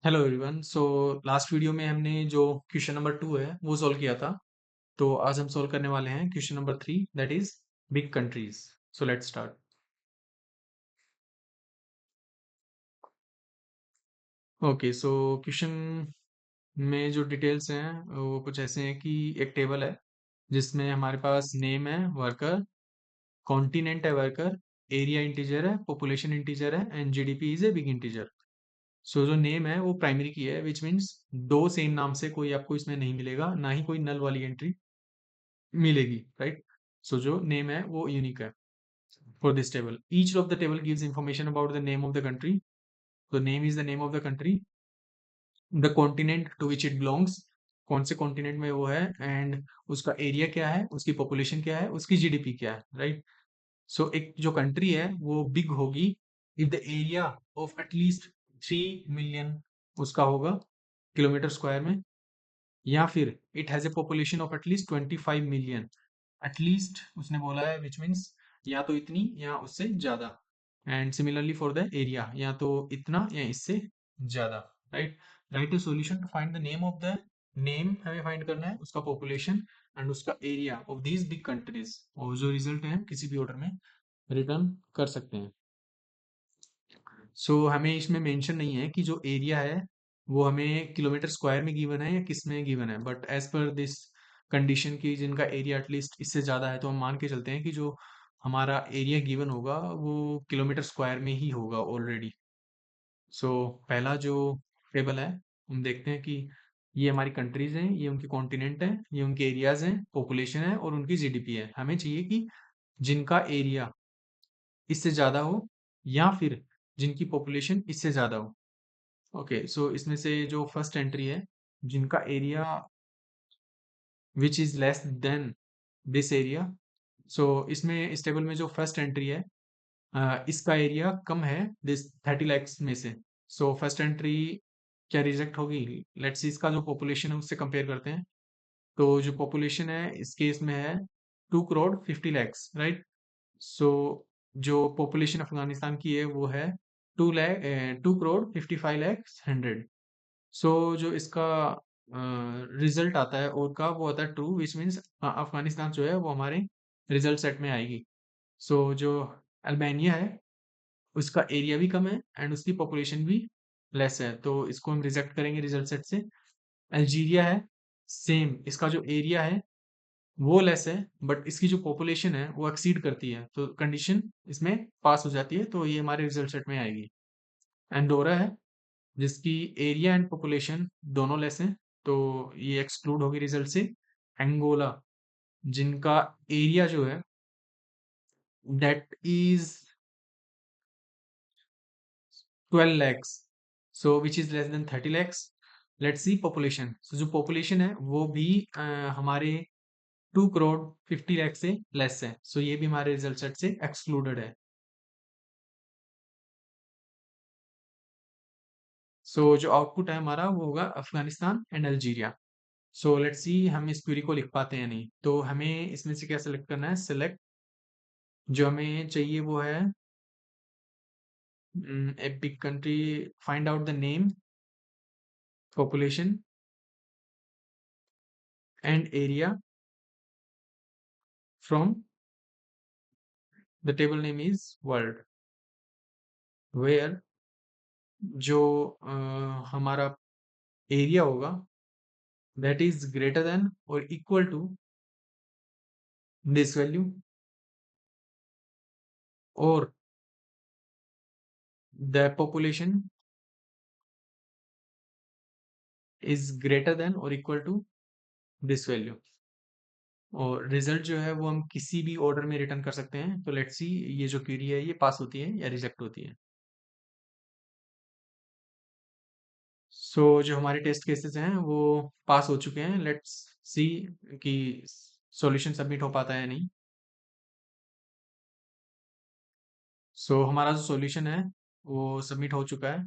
Hello everyone. Last video में हमने जो क्वेश्चन नंबर 2 है वो सॉल्व किया था। तो आज हम सॉल्व करने वाले हैं question number 3, that is big countries. So let's start. Okay, so question में जो डिटेल्स हैं वो कुछ ऐसे हैं कि एक टेबल है जिसमें हमारे पास नेम है, वर्कर, कॉन्टिनेंट है, वर्कर, एरिया इंटीजर है, पॉपुलेशन इंटीजर है and GDP is a big integer. So जो नेम है वो प्राइमरी की है, विच मीन्स दो सेम नाम से कोई आपको इसमें नहीं मिलेगा, ना ही कोई नल वाली एंट्री मिलेगी, राइट। सो जो नेम है वो यूनिक है for this table. Each of the table gives information about the name of the country. तो name is the name of the country, the continent to which it belongs, कौन से continent में वो है, and उसका area क्या है, उसकी पॉपुलेशन क्या है, उसकी जीडीपी क्या है, राइट। सो एक जो कंट्री है वो बिग होगी if the area of at least 3 million उसका होगा किलोमीटर स्क्वायर में, या फिर it has a population of at least 25 million. At least उसने बोला है, विच मीन्स या तो इतनी या उससे ज्यादा। And similarly for the area, या तो इतना या इससे ज्यादा, right. Right a solution to find the name of the, name हमें फाइंड करना है, उसका पॉपुलेशन एंड उसका area of these big countries, और जो रिजल्ट है हम किसी भी ऑर्डर में रिटर्न कर सकते हैं। हमें इसमें मेंशन नहीं है कि जो एरिया है वो हमें किलोमीटर स्क्वायर में गिवन है या किस में गिवन है, बट एज पर दिस कंडीशन की जिनका एरिया एटलीस्ट इससे ज़्यादा है, तो हम मान के चलते हैं कि जो हमारा एरिया गिवन होगा वो किलोमीटर स्क्वायर में ही होगा ऑलरेडी। सो पहला जो टेबल है, हम देखते हैं कि ये हमारी कंट्रीज हैं, ये उनके कॉन्टिनेंट हैं, ये उनके एरियाज हैं, पॉपुलेशन है और उनकी जीडीपी है। हमें चाहिए कि जिनका एरिया इससे ज़्यादा हो या फिर जिनकी पॉपुलेशन इससे ज़्यादा हो। ओके, सो इसमें से जो फर्स्ट एंट्री है, जिनका area which is less than this area. इसमें इस टेबल में जो फर्स्ट एंट्री है, इसका एरिया कम है दिस 30 lakhs में से। फर्स्ट एंट्री क्या रिजेक्ट होगी? लेट्स सी इसका जो पॉपुलेशन है उससे कंपेयर करते हैं। तो जो पॉपुलेशन है इस केस में है 2 crore 50 lakhs, राइट। सो जो पॉपुलेशन अफगानिस्तान की है वो है 2 crore 55 lakhs 100। जो इसका रिजल्ट आता है और का वो आता है ट्रू, विच मीन्स अफगानिस्तान जो है वो हमारे रिजल्ट सेट में आएगी। जो अल्बानिया है उसका एरिया भी कम है एंड उसकी पॉपुलेशन भी लेस है, तो इसको हम रिजेक्ट करेंगे रिजल्ट सेट से। अल्जीरिया है, सेम, इसका जो एरिया है वो लेस है बट इसकी जो पॉपुलेशन है वो एक्सीड करती है, तो कंडीशन इसमें पास हो जाती है, तो ये हमारे रिजल्ट सेट में आएगी। एंडोरा है जिसकी एरिया एंड पॉपुलेशन दोनों लेस हैं, तो ये एक्सक्लूड होगी रिजल्ट से। एंगोला, जिनका एरिया जो है that is 12 lakhs, which is less than 30 lakhs। Let's see population, जो पॉपुलेशन है वो भी हमारे 2 crore 50 lakhs से लेस है, ये भी हमारे रिजल्ट सेट से एक्सक्लूडेड है। जो आउटपुट है हमारा वो होगा Afghanistan and Algeria. Let's see हम इस क्वेरी को लिख पाते हैं या नहीं। तो हमें इसमें से क्या सेलेक्ट करना है? सेलेक्ट, जो हमें चाहिए वो है a big country, find out the name, population and area from the table name is world, where जो हमारा एरिया होगा दैट इज ग्रेटर देन और इक्वल टू दिस वैल्यू, और the population is greater than और equal to this value. और result जो है वो हम किसी भी ऑर्डर में रिटर्न कर सकते हैं। तो लेट्स सी ये जो क्वेरी है ये पास होती है या रिजेक्ट होती है। जो हमारे टेस्ट केसेस हैं वो पास हो चुके हैं। लेट्स सी कि सॉल्यूशन सबमिट हो पाता है या नहीं। हमारा जो सॉल्यूशन है वो सबमिट हो चुका है।